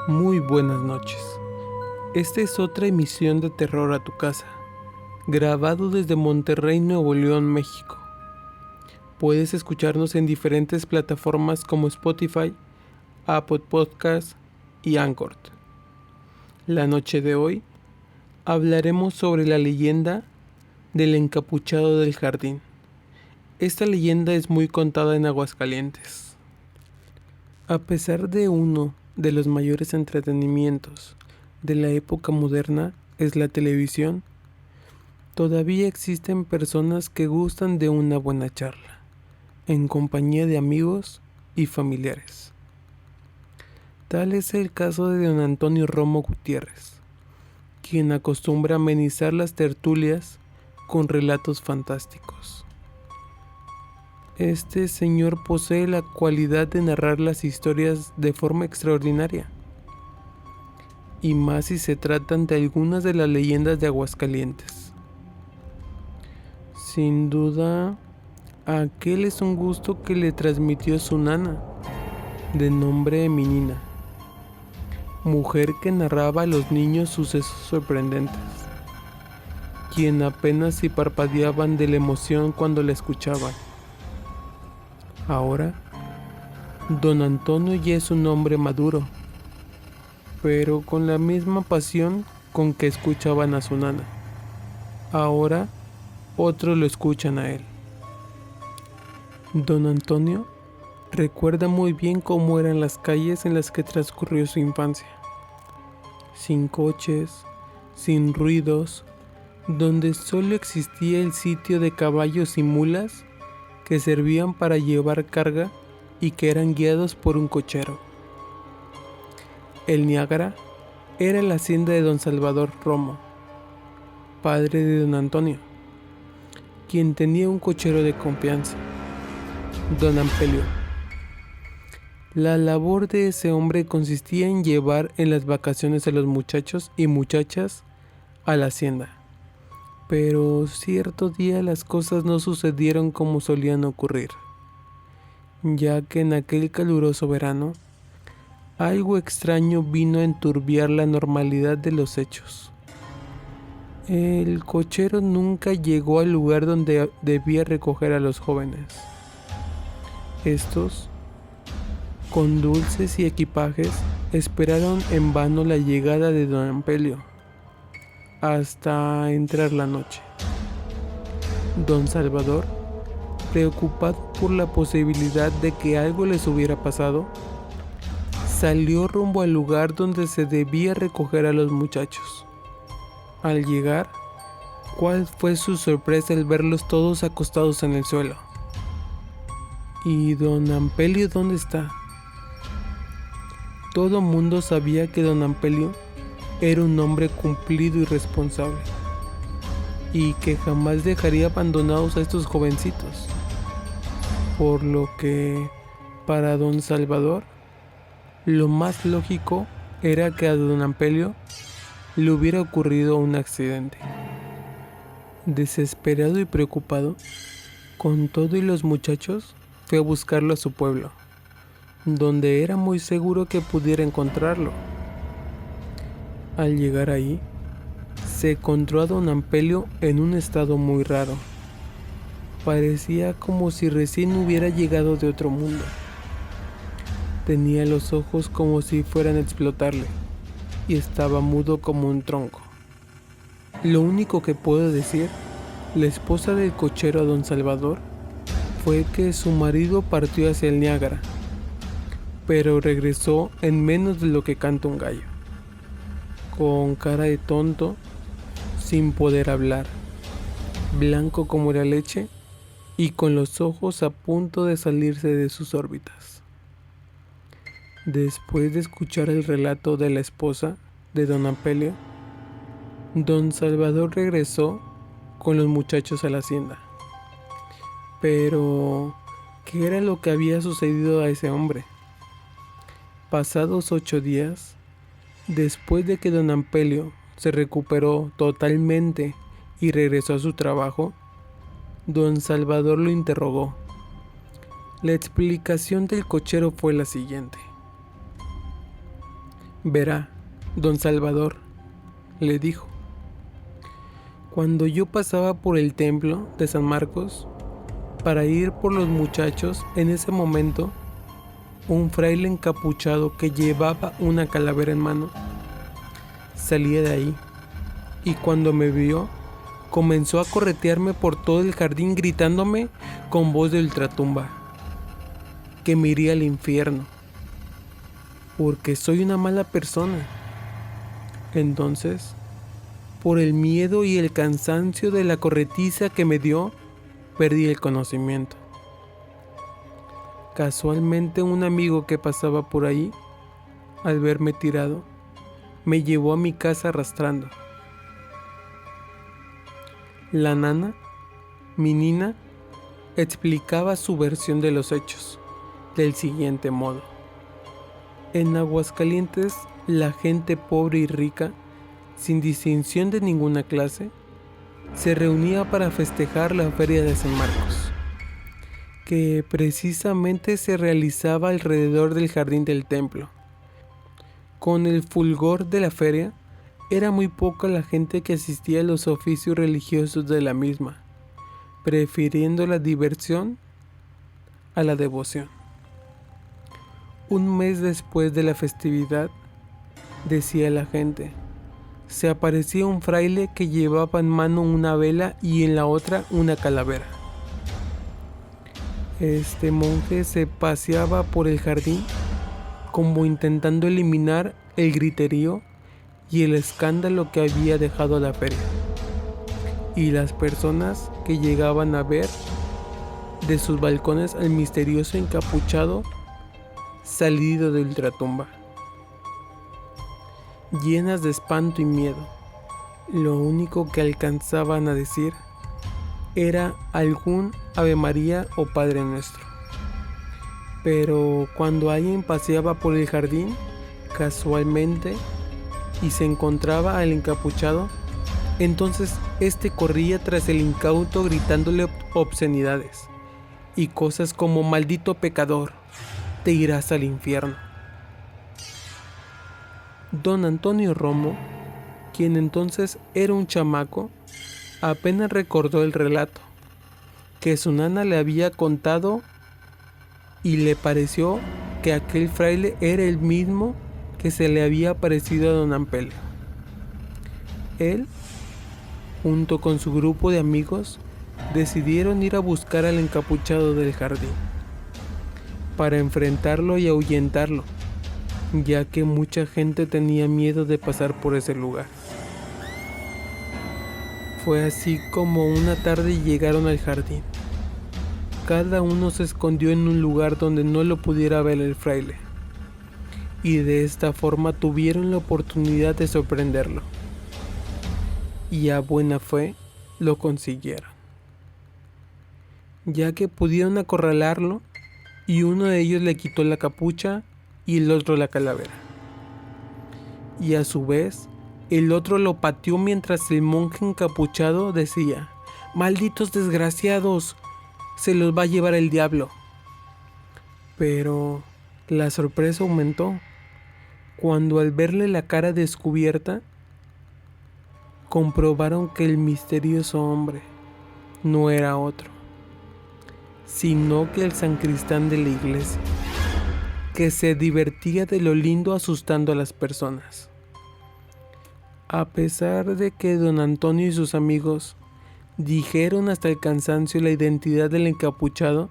Muy buenas noches. Esta es otra emisión de Terror a tu casa, grabado desde Monterrey, Nuevo León, México. Puedes escucharnos en diferentes plataformas como Spotify, Apple Podcasts y Anchor. La noche de hoy hablaremos sobre la leyenda del encapuchado del jardín. Esta leyenda es muy contada en Aguascalientes. A pesar de uno de los mayores entretenimientos de la época moderna es la televisión, todavía existen personas que gustan de una buena charla, en compañía de amigos y familiares. Tal es el caso de don Antonio Romo Gutiérrez, quien acostumbra amenizar las tertulias con relatos fantásticos. Este señor posee la cualidad de narrar las historias de forma extraordinaria, y más si se tratan de algunas de las leyendas de Aguascalientes. Sin duda, aquel es un gusto que le transmitió su nana, de nombre Minina, mujer que narraba a los niños sucesos sorprendentes, quien apenas si parpadeaban de la emoción cuando la escuchaban. Ahora, don Antonio ya es un hombre maduro, pero con la misma pasión con que escuchaban a su nana. Ahora, otros lo escuchan a él. Don Antonio recuerda muy bien cómo eran las calles en las que transcurrió su infancia. Sin coches, sin ruidos, donde solo existía el sitio de caballos y mulas que servían para llevar carga y que eran guiados por un cochero. El Niágara era la hacienda de don Salvador Romo, padre de don Antonio, quien tenía un cochero de confianza, don Ampelio. La labor de ese hombre consistía en llevar en las vacaciones a los muchachos y muchachas a la hacienda. Pero cierto día las cosas no sucedieron como solían ocurrir, ya que en aquel caluroso verano algo extraño vino a enturbiar la normalidad de los hechos. El cochero nunca llegó al lugar donde debía recoger a los jóvenes. Estos, con dulces y equipajes, esperaron en vano la llegada de don Ampelio, hasta entrar la noche. Don Salvador, preocupado por la posibilidad de que algo les hubiera pasado, salió rumbo al lugar donde se debía recoger a los muchachos. Al llegar, ¿cuál fue su sorpresa al verlos todos acostados en el suelo? ¿Y don Ampelio dónde está? Todo mundo sabía que don Ampelio era un hombre cumplido y responsable, y que jamás dejaría abandonados a estos jovencitos, por lo que, para don Salvador, lo más lógico era que a don Ampelio le hubiera ocurrido un accidente. Desesperado y preocupado, con todo y los muchachos, fue a buscarlo a su pueblo, donde era muy seguro que pudiera encontrarlo. Al llegar ahí, se encontró a don Ampelio en un estado muy raro. Parecía como si recién hubiera llegado de otro mundo. Tenía los ojos como si fueran a explotarle y estaba mudo como un tronco. Lo único que puedo decir, la esposa del cochero a don Salvador, fue que su marido partió hacia el Niágara, pero regresó en menos de lo que canta un gallo, con cara de tonto, sin poder hablar, blanco como la leche y con los ojos a punto de salirse de sus órbitas. Después de escuchar el relato de la esposa de don Ampelio, don Salvador regresó con los muchachos a la hacienda. Pero, ¿qué era lo que había sucedido a ese hombre? Pasados 8 días, después de que don Ampelio se recuperó totalmente y regresó a su trabajo, don Salvador lo interrogó. La explicación del cochero fue la siguiente. Verá, don Salvador, le dijo, cuando yo pasaba por el templo de San Marcos para ir por los muchachos, en ese momento, un fraile encapuchado que llevaba una calavera en mano salía de ahí y cuando me vio comenzó a corretearme por todo el jardín gritándome con voz de ultratumba que me iría al infierno porque soy una mala persona. Entonces, por el miedo y el cansancio de la corretiza que me dio, perdí el conocimiento. Casualmente un amigo que pasaba por ahí, al verme tirado, me llevó a mi casa arrastrando. La nana, mi nina, explicaba su versión de los hechos del siguiente modo. En Aguascalientes, la gente pobre y rica, sin distinción de ninguna clase, se reunía para festejar la feria de San Marcos, que precisamente se realizaba alrededor del jardín del templo. Con el fulgor de la feria, era muy poca la gente que asistía a los oficios religiosos de la misma, prefiriendo la diversión a la devoción. Un mes después de la festividad, decía la gente, se aparecía un fraile que llevaba en mano una vela y en la otra una calavera. Este monje se paseaba por el jardín como intentando eliminar el griterío y el escándalo que había dejado la feria, y las personas que llegaban a ver de sus balcones al misterioso encapuchado salido de ultratumba, llenas de espanto y miedo. Lo único que alcanzaban a decir era algún Ave María o Padre Nuestro. Pero cuando alguien paseaba por el jardín, casualmente, y se encontraba al encapuchado, entonces este corría tras el incauto gritándole obscenidades y cosas como maldito pecador, te irás al infierno. Don Antonio Romo, quien entonces era un chamaco, apenas recordó el relato que su nana le había contado y le pareció que aquel fraile era el mismo que se le había aparecido a don Ampelio. Él, junto con su grupo de amigos, decidieron ir a buscar al encapuchado del jardín para enfrentarlo y ahuyentarlo, ya que mucha gente tenía miedo de pasar por ese lugar. Fue así como una tarde llegaron al jardín. Cada uno se escondió en un lugar donde no lo pudiera ver el fraile, y de esta forma tuvieron la oportunidad de sorprenderlo. Y a buena fe lo consiguieron, ya que pudieron acorralarlo y uno de ellos le quitó la capucha y el otro la calavera. Y a su vez, el otro lo pateó mientras el monje encapuchado decía: «¡Malditos desgraciados! ¡Se los va a llevar el diablo!». Pero la sorpresa aumentó cuando al verle la cara descubierta, comprobaron que el misterioso hombre no era otro, sino que el sancristán de la iglesia, que se divertía de lo lindo asustando a las personas. A pesar de que don Antonio y sus amigos dijeron hasta el cansancio la identidad del encapuchado,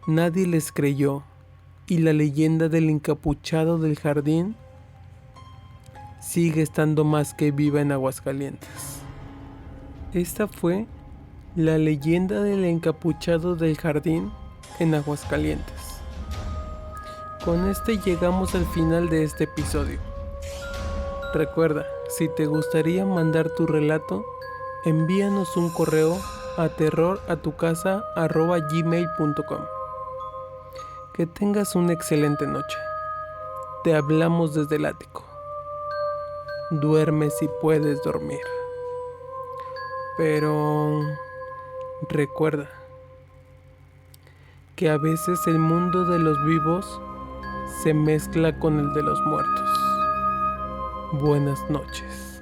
nadie les creyó, y la leyenda del encapuchado del jardín sigue estando más que viva en Aguascalientes. Esta fue la leyenda del encapuchado del jardín en Aguascalientes. Con este llegamos al final de este episodio. Recuerda, si te gustaría mandar tu relato, envíanos un correo a terroratucasa@gmail.com. Que tengas una excelente noche. Te hablamos desde el ático. Duerme si puedes dormir. Pero recuerda que a veces el mundo de los vivos se mezcla con el de los muertos. Buenas noches.